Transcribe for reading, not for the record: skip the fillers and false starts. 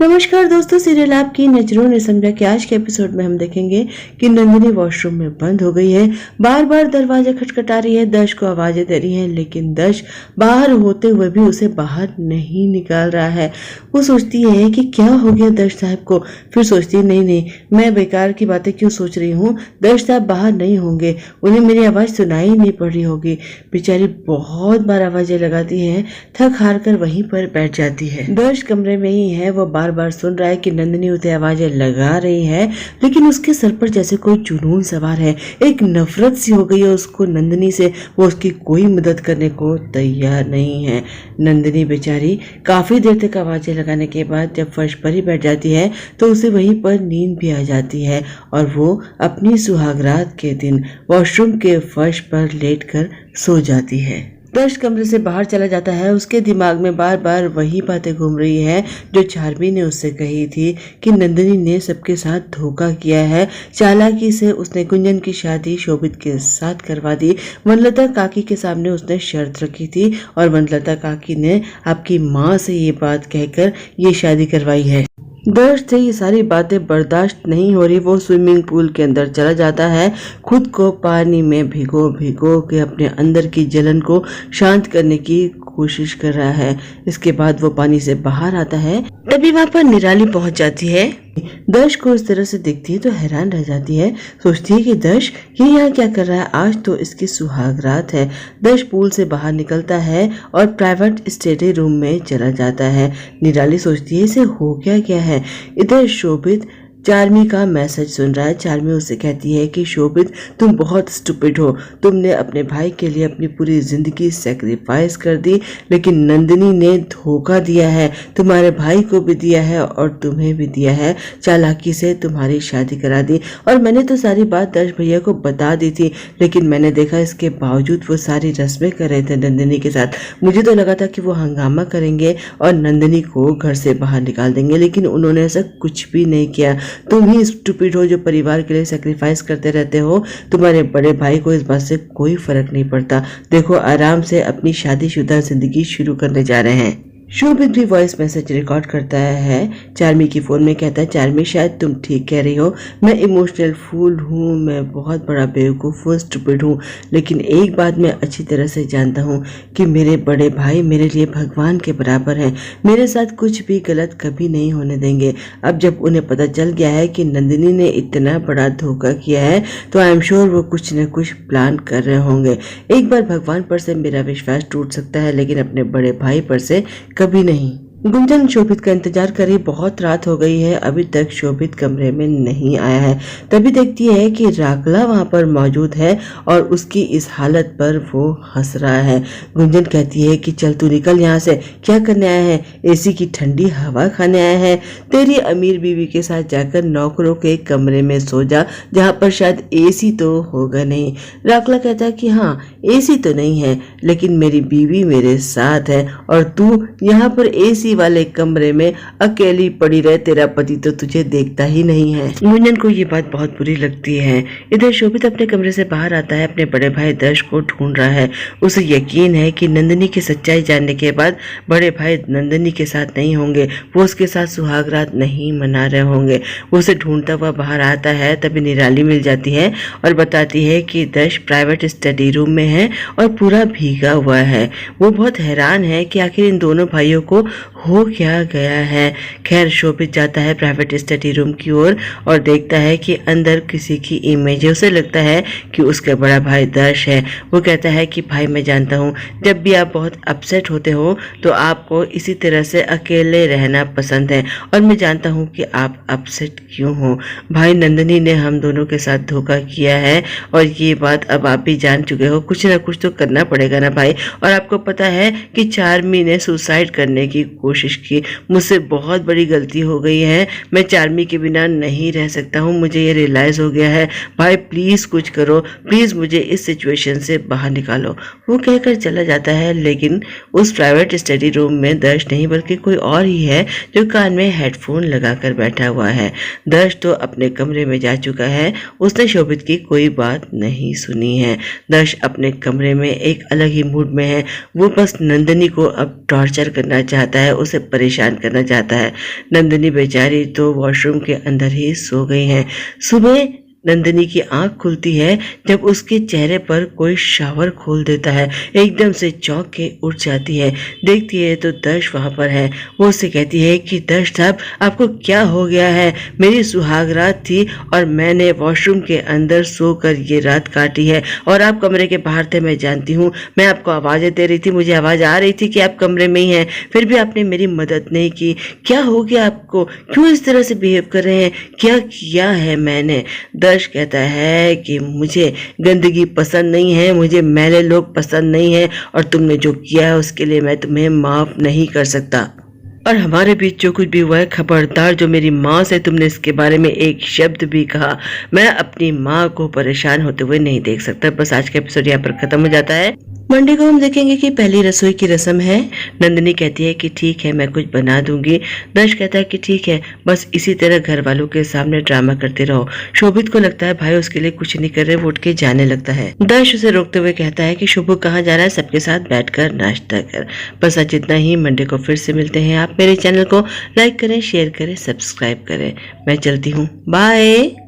नमस्कार दोस्तों, सीरियल आपकी नजरों ने समझा कि आज के एपिसोड में हम देखेंगे कि नंदिनी वॉशरूम में बंद हो गई है। बार बार दरवाजा खटखटा रही है, दर्श को आवाजें दे रही है, लेकिन दर्श बाहर होते हुए भी उसे बाहर नहीं निकाल रहा है। वो सोचती है कि क्या हो गया दर्श साहब को। फिर सोचती है नहीं, मैं बेकार की बातें क्यों सोच रही हूँ। दर्श साहब बाहर नहीं होंगे, उन्हें मेरी आवाज सुनाई नहीं पड़ रही होगी। बेचारी बहुत बार आवाजें लगाती है, थक हार कर वहीं पर बैठ जाती है। दर्श कमरे में ही है, वो बार बार सुन रहा है कि नंदिनी उसे आवाजें लगा रही है, लेकिन उसके सर पर जैसे कोई जुनून सवार है। एक नफरत सी हो गई है उसको नंदिनी से। वो उसकी कोई मदद करने को तैयार नहीं है। नंदिनी बेचारी काफी देर तक आवाजें लगाने के बाद जब फर्श पर ही बैठ जाती है तो उसे वहीं पर नींद भी आ जाती है और वो अपनी सुहागरात के दिन वॉशरूम के फर्श पर लेटकर सो जाती है। दर्श कमरे से बाहर चला जाता है। उसके दिमाग में बार बार वही बातें घूम रही है जो चार्मी ने उससे कही थी कि नंदिनी ने सबके साथ धोखा किया है। चालाकी से उसने गुंजन की शादी शोभित के साथ करवा दी। वनलता काकी के सामने उसने शर्त रखी थी और वनलता काकी ने आपकी माँ से ये बात कहकर ये शादी करवाई है। दर्श से ये सारी बातें बर्दाश्त नहीं हो रही। वो स्विमिंग पूल के अंदर चला जाता है, खुद को पानी में भिगो भिगो के अपने अंदर की जलन को शांत करने की कोशिश कर रहा है। इसके बाद वो पानी से बाहर आता है, तभी वहाँ पर निराली पहुंच जाती है। दर्श को इस तरह से देखती है तो हैरान रह जाती है। सोचती है कि दर्श ये यहाँ क्या कर रहा है, आज तो इसकी सुहागरात है। दर्श पूल से बाहर निकलता है और प्राइवेट स्टडी रूम में चला जाता है। निराली सोचती है इसे हो क्या है। इधर शोभित चार्मी का मैसेज सुन रहा है। चार्मी उससे कहती है कि शोभित तुम बहुत स्टूपिड हो, तुमने अपने भाई के लिए अपनी पूरी जिंदगी सैक्रिफाइस कर दी, लेकिन नंदिनी ने धोखा दिया है, तुम्हारे भाई को भी दिया है और तुम्हें भी दिया है। चालाकी से तुम्हारी शादी करा दी और मैंने तो सारी बात दर्श भैया को बता दी थी, लेकिन मैंने देखा इसके बावजूद वो सारी रस्में कर रहे थे नंदिनी के साथ। मुझे तो लगा था कि वो हंगामा करेंगे और नंदिनी को घर से बाहर निकाल देंगे, लेकिन उन्होंने ऐसा कुछ भी नहीं किया। तुम ही स्टूपिड हो जो परिवार के लिए सैक्रिफाइस करते रहते हो। तुम्हारे बड़े भाई को इस बात से कोई फर्क नहीं पड़ता। देखो आराम से अपनी शादीशुदा जिंदगी शुरू करने जा रहे हैं। शोभित भी वॉइस मैसेज रिकॉर्ड करता है चार्मी की फोन में। कहता है चार्मी शायद तुम ठीक कह रही हो, मैं इमोशनल फूल हूँ, मैं बहुत बड़ा बेवकूफ़ हूँ, स्टूपिड हूँ, लेकिन एक बात मैं अच्छी तरह से जानता हूँ कि मेरे बड़े भाई मेरे लिए भगवान के बराबर हैं, मेरे साथ कुछ भी गलत कभी नहीं होने देंगे। अब जब उन्हें पता चल गया है कि नंदिनी ने इतना बड़ा धोखा किया है तो आई एम श्योर वो कुछ न कुछ प्लान कर रहे होंगे। एक बार भगवान पर से मेरा विश्वास टूट सकता है, लेकिन अपने बड़े भाई पर से कभी नहीं। गुंजन शोभित का इंतजार कर रही। बहुत रात हो गई है, अभी तक शोभित कमरे में नहीं आया है। तभी देखती है कि राकला वहां पर मौजूद है और उसकी इस हालत पर वो हंस रहा है। गुंजन कहती है कि चल तू निकल यहाँ से, क्या करने आया है, एसी की ठंडी हवा खाने आया है। तेरी अमीर बीवी के साथ जाकर नौकरों के कमरे में सो जा, जहाँ पर शायद एसी तो होगा नहीं। राकला कहता है कि हाँ एसी तो नहीं है, लेकिन मेरी बीवी मेरे साथ है और तू यहाँ पर एसी वाले कमरे में अकेली पड़ी रहे, तेरा पति तो तुझे देखता ही नहीं है। गुंजन को ये बात बहुत बुरी लगती है। इधर शोभित अपने कमरे से बाहर आता है, अपने बड़े भाई दर्श को ढूंढ रहा है। उसे यकीन है कि नंदिनी की सच्चाई जानने के बाद बड़े भाई नंदिनी के साथ नहीं होंगे, वो उसके साथ सुहागरात नहीं मना रहे होंगे। वो उसे ढूंढता हुआ बाहर आता है, तभी निराली मिल जाती है और बताती है कि दर्श प्राइवेट स्टडी रूम में है और पूरा भीगा हुआ है। वो बहुत हैरान है कि आखिर इन दोनों भाइयों को हो क्या गया है। खैर शोभित जाता है प्राइवेट स्टडी रूम की ओर और देखता है कि अंदर किसी की इमेज है। उसे लगता है कि उसका बड़ा भाई दर्श है। वो कहता है कि भाई मैं जानता हूँ जब भी आप बहुत अपसेट होते हो तो आपको इसी तरह से अकेले रहना पसंद है, और मैं जानता हूँ कि आप अपसेट क्यों हो। भाई नंदिनी ने हम दोनों के साथ धोखा किया है और ये बात अब आप भी जान चुके हो। कुछ ना कुछ तो करना पड़ेगा ना भाई। और आपको पता है कि चार्मी ने सुसाइड करने की कोशिश की, मुझसे बहुत बड़ी गलती हो गई है। मैं चार्मी के बिना नहीं रह सकता हूँ, मुझे ये रियलाइज हो गया है। भाई प्लीज कुछ करो, प्लीज मुझे इस सिचुएशन से बाहर निकालो। वो कहकर चला जाता है, लेकिन उस प्राइवेट स्टडी रूम में दर्श नहीं बल्कि कोई और ही है जो कान में हेडफोन लगाकर बैठा हुआ है। दर्श तो अपने कमरे में जा चुका है, उसने शोभित की कोई बात नहीं सुनी है। दर्श अपने कमरे में एक अलग ही मूड में है। वो बस नंदिनी को अब टॉर्चर करना चाहता है, उसे परेशान करना चाहता है। नंदिनी बेचारी तो वॉशरूम के अंदर ही सो गई हैं। सुबह नंदिनी की आंख खुलती है जब उसके चेहरे पर कोई शावर खोल देता है। एकदम से चौंक के उठ जाती है। देखती है तो दर्श वहां पर है। वो उससे कहती है कि दर्श साहब, आपको क्या हो गया है? मेरी सुहाग रात थी और मैंने वॉशरूम के अंदर सोकर ये रात काटी है और आप कमरे के बाहर थे। मैं जानती हूँ, मैं आपको आवाजें दे रही थी, मुझे आवाज आ रही थी कि आप कमरे में ही हैं, फिर भी आपने मेरी मदद नहीं की। क्या हो गया आपको? क्यों इस तरह से बिहेव कर रहे हैं? क्या किया है मैंने? दर्श कहता है कि मुझे गंदगी पसंद नहीं है, मुझे मैले लोग पसंद नहीं है और तुमने जो किया है उसके लिए मैं तुम्हें माफ नहीं कर सकता। और हमारे बीच जो कुछ भी हुआ है, खबरदार जो मेरी माँ से तुमने इसके बारे में एक शब्द भी कहा, मैं अपनी माँ को परेशान होते हुए नहीं देख सकता। बस आज का एपिसोड यहाँ पर खत्म हो जाता है। मंडे को हम देखेंगे कि पहली रसोई की रस्म है। नंदिनी कहती है कि ठीक है, मैं कुछ बना दूंगी। दर्श कहता है कि ठीक है, बस इसी तरह घर वालों के सामने ड्रामा करते रहो। शोभित को लगता है भाई उसके लिए कुछ नहीं कर रहे, वो उठ के जाने लगता है। दर्श उसे रोकते हुए कहता है कि शुभ कहाँ जा रहा है, सबके साथ बैठकर नाश्ता कर। बस आज इतना ही। मंडे को फिर से मिलते हैं। आप मेरे चैनल को लाइक करें, शेयर करें, सब्सक्राइब करें। मैं चलती हूँ, बाय।